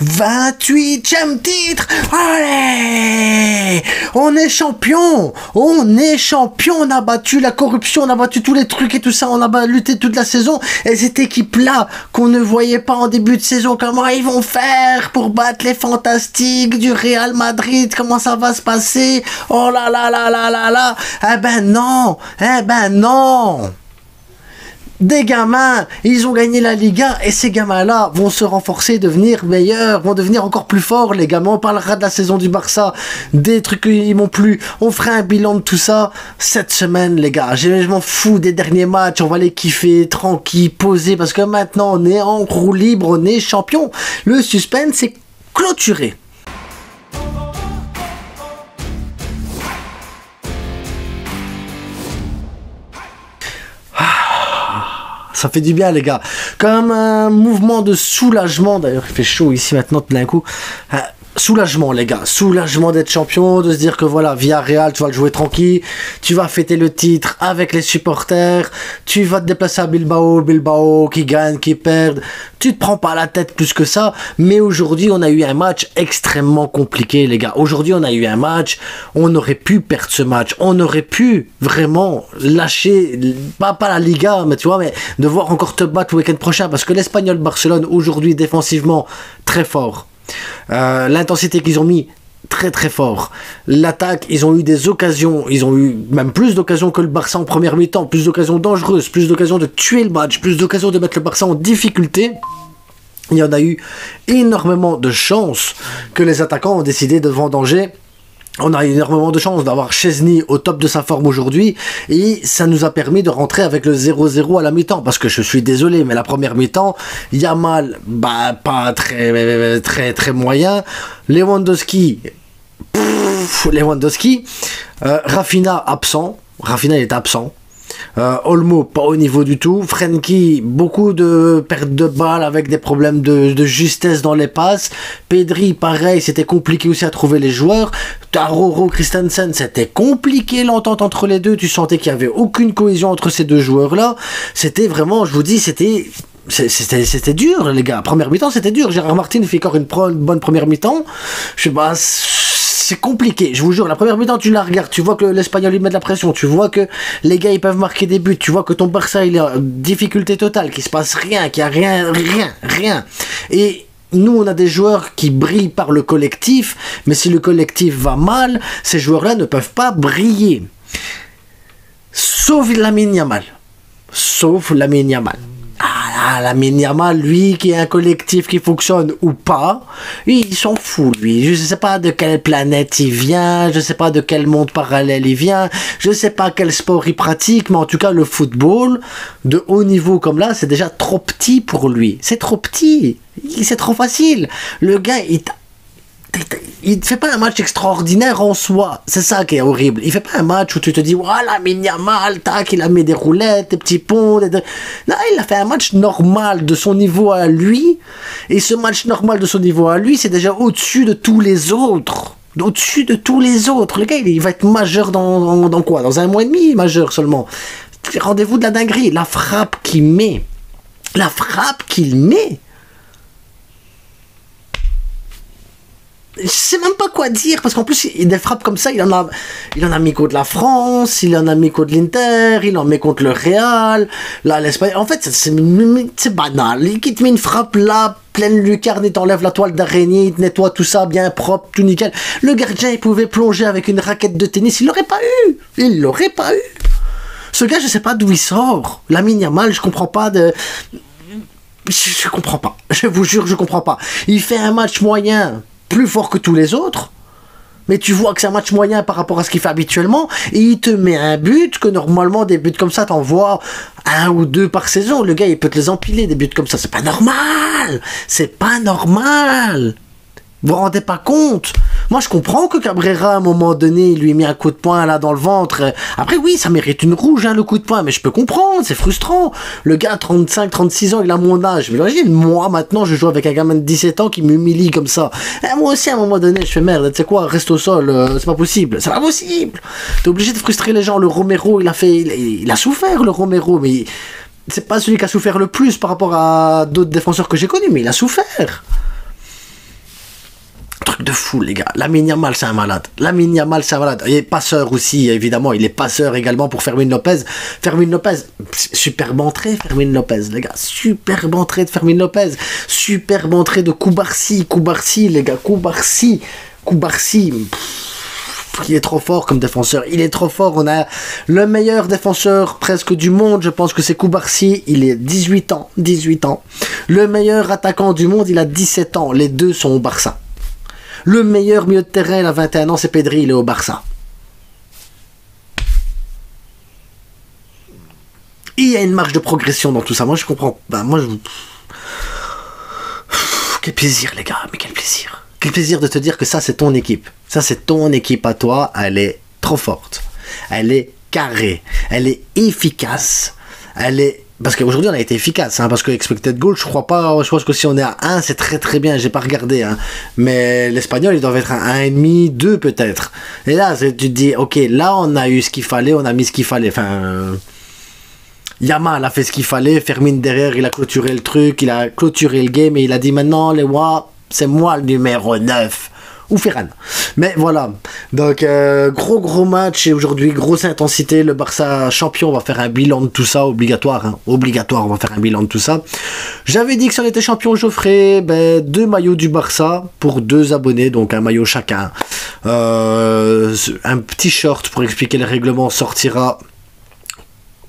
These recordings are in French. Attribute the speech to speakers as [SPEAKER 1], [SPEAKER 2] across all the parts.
[SPEAKER 1] 28e titre. Allez, on est champion. On a battu la corruption, on a battu tous les trucs et tout ça. On a lutté toute la saison. Et cette équipe-là, qu'on ne voyait pas en début de saison, comment ils vont faire pour battre les fantastiques du Real Madrid? Comment ça va se passer? Oh là là là là là là. Eh ben non. Des gamins, ils ont gagné la Liga et ces gamins-là vont se renforcer, devenir meilleurs, vont devenir encore plus forts, les gamins. On parlera de la saison du Barça, des trucs qui m'ont plu. On fera un bilan de tout ça cette semaine, les gars. Je m'en fous des derniers matchs, on va les kiffer, tranquille, poser, parce que maintenant on est en roue libre, on est champion. Le suspense est clôturé. Ça fait du bien, les gars. Comme un mouvement de soulagement. D'ailleurs, il fait chaud ici maintenant, tout d'un coup. Soulagement, les gars. Soulagement d'être champion, de se dire que voilà, Villarreal, tu vas le jouer tranquille. Tu vas fêter le titre avec les supporters. Tu vas te déplacer à Bilbao qui gagne, qui perd. Tu te prends pas la tête plus que ça. Mais aujourd'hui, on a eu un match extrêmement compliqué, les gars. Aujourd'hui, on a eu un match. On aurait pu perdre ce match. On aurait pu vraiment lâcher, pas la Liga, mais tu vois, mais devoir encore te battre le week-end prochain. Parce que l'Espagnol Barcelone, aujourd'hui, défensivement, très fort. L'intensité qu'ils ont mis très très fort, l'attaque, ils ont eu des occasions, ils ont eu même plus d'occasions que le Barça en première mi-temps, plus d'occasions dangereuses, plus d'occasions de tuer le match, plus d'occasions de mettre le Barça en difficulté. Il y en a eu énormément de chances que les attaquants ont décidé de vendanger. On a eu énormément de chance d'avoir Szczesny au top de sa forme aujourd'hui et ça nous a permis de rentrer avec le 0-0 à la mi-temps, parce que je suis désolé, mais la première mi-temps, Yamal, pas très moyen, Lewandowski, Rafinha absent, Rafinha est absent. Olmo pas au niveau du tout, Frenkie beaucoup de pertes de balles avec des problèmes de justesse dans les passes, Pedri pareil, c'était compliqué aussi à trouver les joueurs, Taroro, Christensen, c'était compliqué l'entente entre les deux, tu sentais qu'il n'y avait aucune cohésion entre ces deux joueurs là, c'était vraiment, je vous dis, c'était dur, les gars. Première mi-temps, c'était dur. Gérard Martin fait encore une bonne première mi-temps. Je sais pas, c'est compliqué. Je vous jure, la première mi-temps, tu la regardes, tu vois que l'Espagnol, il met de la pression, tu vois que les gars, ils peuvent marquer des buts, tu vois que ton Barça, il est en difficulté totale, qu'il se passe rien, qu'il y a rien. Et nous, on a des joueurs qui brillent par le collectif, mais si le collectif va mal, ces joueurs-là ne peuvent pas briller. Sauf Lamine Yamal. Lamine Yamal, lui, qui est un collectif qui fonctionne ou pas, il s'en fout, lui. Je sais pas de quelle planète il vient, je sais pas de quel monde parallèle il vient, je sais pas quel sport il pratique, mais en tout cas, le football, de haut niveau comme là, c'est déjà trop petit pour lui. C'est trop petit. C'est trop facile. Le gars, il ne fait pas un match extraordinaire en soi. C'est ça qui est horrible. Il fait pas un match où tu te dis, voilà, Yamal, tac, il a mis des roulettes, des petits ponts. Non, il a fait un match normal de son niveau à lui. Et ce match normal de son niveau à lui, c'est déjà au-dessus de tous les autres. Au-dessus de tous les autres. Le gars, il va être majeur dans quoi? Dans un mois et demi, majeur seulement. Rendez-vous de la dinguerie. La frappe qu'il met. Je sais même pas quoi dire, parce qu'en plus, des frappes comme ça, il en a mis contre la France, il en a mis contre l'Inter, il en met contre le Real, là, l'Espagne. En fait, c'est banal. Il te met une frappe là, pleine lucarne, il t'enlève la toile d'araignée, il te nettoie tout ça bien propre, tout nickel. Le gardien, il pouvait plonger avec une raquette de tennis, il l'aurait pas eu. Ce gars, je sais pas d'où il sort. Lamine Yamal, je comprends pas je comprends pas. Je vous jure, je comprends pas. Il fait un match moyen, plus fort que tous les autres, mais tu vois que c'est un match moyen par rapport à ce qu'il fait habituellement, et il te met un but que normalement, des buts comme ça, t'en vois 1 ou 2 par saison. Le gars, il peut te les empiler, des buts comme ça. C'est pas normal. Vous vous rendez pas compte? Moi, je comprends que Cabrera, à un moment donné, il lui a mis un coup de poing là dans le ventre. Après, oui, ça mérite une rouge, hein, le coup de poing, mais je peux comprendre, c'est frustrant. Le gars, 35, 36 ans, il a mon âge. Mais imagine, moi, maintenant, je joue avec un gamin de 17 ans qui m'humilie comme ça. Et moi aussi, à un moment donné, je fais merde, tu sais quoi, reste au sol, c'est pas possible. C'est pas possible. T'es obligé de frustrer les gens. Le Romero, il a souffert, le Romero, mais c'est pas celui qui a souffert le plus par rapport à d'autres défenseurs que j'ai connus, mais il a souffert. truc de fou, les gars. Lamine Yamal, c'est un malade. Lamine Yamal, c'est un malade. Il est passeur aussi, évidemment. Il est passeur également pour Fermín Lopez. Fermín Lopez, superbe entrée, Fermín Lopez, les gars. Superbe entrée de Fermín Lopez. Superbe entrée de Koubarsi. Koubarsi, les gars. Koubarsi. Il est trop fort comme défenseur. Il est trop fort. On a le meilleur défenseur presque du monde. Je pense que c'est Koubarsi. Il est 18 ans. 18 ans. Le meilleur attaquant du monde, il a 17 ans. Les deux sont au Barça. Le meilleur milieu de terrain, il a 21 ans, c'est Pedri, il est au Barça. Il y a une marge de progression dans tout ça. Moi, je comprends. Quel plaisir, les gars. Mais quel plaisir. Quel plaisir de te dire que ça, c'est ton équipe. Ça, c'est ton équipe à toi. Elle est trop forte. Elle est carrée. Elle est efficace. Elle est... Parce qu'aujourd'hui, on a été efficace, hein, parce que expected goal, je pense que si on est à 1, c'est très très bien, j'ai pas regardé, hein, mais l'Espagnol, ils doivent être à 1,5, 2 peut-être. Et là, tu te dis, ok, là, on a eu ce qu'il fallait, on a mis ce qu'il fallait, Yamal a fait ce qu'il fallait, Fermín derrière, il a clôturé le truc, il a clôturé le game, et il a dit, maintenant, c'est moi le numéro 9. Ou Ferran. Mais voilà. Donc, gros match. Et aujourd'hui, grosse intensité. Le Barça champion, on va faire un bilan de tout ça. Obligatoire. Hein. Obligatoire, on va faire un bilan de tout ça. J'avais dit que si on était champion, je ferais 2 maillots du Barça pour 2 abonnés. Donc, un maillot chacun. Un petit short pour expliquer le règlement sortira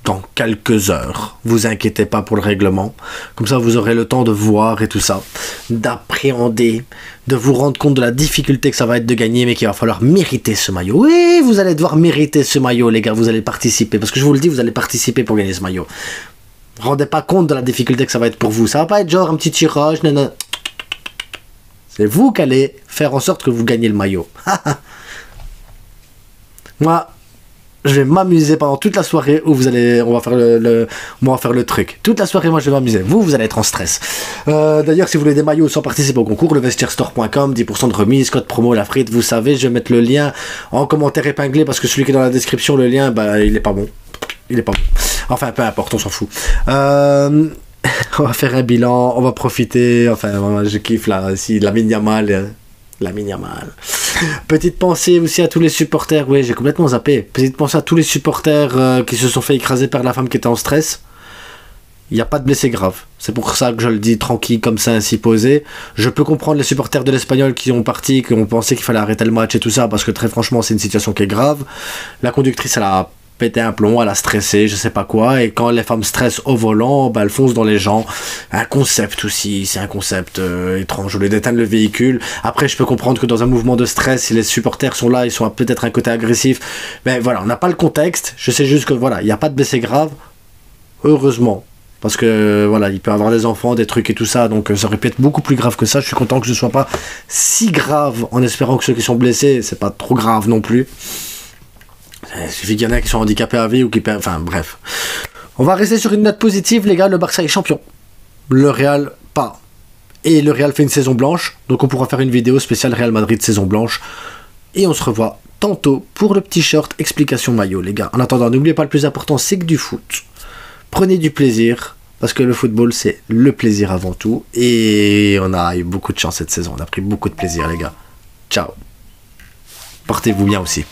[SPEAKER 1] dans quelques heures. Vous inquiétez pas pour le règlement. Comme ça, vous aurez le temps de voir et tout ça. D'appréhender, de vous rendre compte de la difficulté que ça va être de gagner, mais qu'il va falloir mériter ce maillot. Oui, vous allez devoir mériter ce maillot, les gars. Vous allez participer. Parce que je vous le dis, vous allez participer pour gagner ce maillot. Rendez pas compte de la difficulté que ça va être pour vous. Ça va pas être genre un petit tirage. Non. C'est vous qui allez faire en sorte que vous gagnez le maillot. Moi, je vais m'amuser pendant toute la soirée où on va faire le truc. Toute la soirée, moi, je vais m'amuser. Vous allez être en stress. D'ailleurs, si vous voulez des maillots sans participer au concours, levestierstore.com, 10% de remise, code promo la frite, vous savez, je vais mettre le lien en commentaire épinglé parce que celui qui est dans la description, le lien, il est pas bon. Il est pas bon. Enfin, peu importe, on s'en fout. On va faire un bilan, on va profiter. Enfin, je kiffe là, si Lamine Yamal. Petite pensée aussi à tous les supporters. Oui, j'ai complètement zappé. Petite pensée à tous les supporters qui se sont fait écraser par la femme qui était en stress. Il n'y a pas de blessés graves. C'est pour ça que je le dis tranquille, comme ça, ainsi posé. Je peux comprendre les supporters de l'Espagnol qui ont pensé qu'il fallait arrêter le match et tout ça, parce que très franchement, c'est une situation qui est grave. La conductrice, elle a pété un plomb, elle a stressé, je sais pas quoi, et quand les femmes stressent au volant, elles foncent dans les gens. Un concept aussi, c'est un concept étrange, au lieu d'éteindre le véhicule. Après, je peux comprendre que dans un mouvement de stress, si les supporters sont là, ils sont peut-être un côté agressif, mais voilà, on n'a pas le contexte. Je sais juste que voilà, il n'y a pas de blessés graves, heureusement, parce que voilà, il peut y avoir des enfants, des trucs et tout ça, donc ça aurait pu être beaucoup plus grave que ça. Je suis content que ce soit pas si grave, en espérant que ceux qui sont blessés, c'est pas trop grave non plus. Il suffit qu'il y en a qui sont handicapés à vie ou qui... Enfin, bref. On va rester sur une note positive, les gars. Le Barça est champion. Le Real, pas. Et le Real fait une saison blanche. Donc, on pourra faire une vidéo spéciale Real Madrid saison blanche. Et on se revoit tantôt pour le petit short explication maillot, les gars. En attendant, n'oubliez pas, le plus important, c'est que du foot. Prenez du plaisir. Parce que le football, c'est le plaisir avant tout. Et on a eu beaucoup de chance cette saison. On a pris beaucoup de plaisir, les gars. Ciao. Portez-vous bien aussi.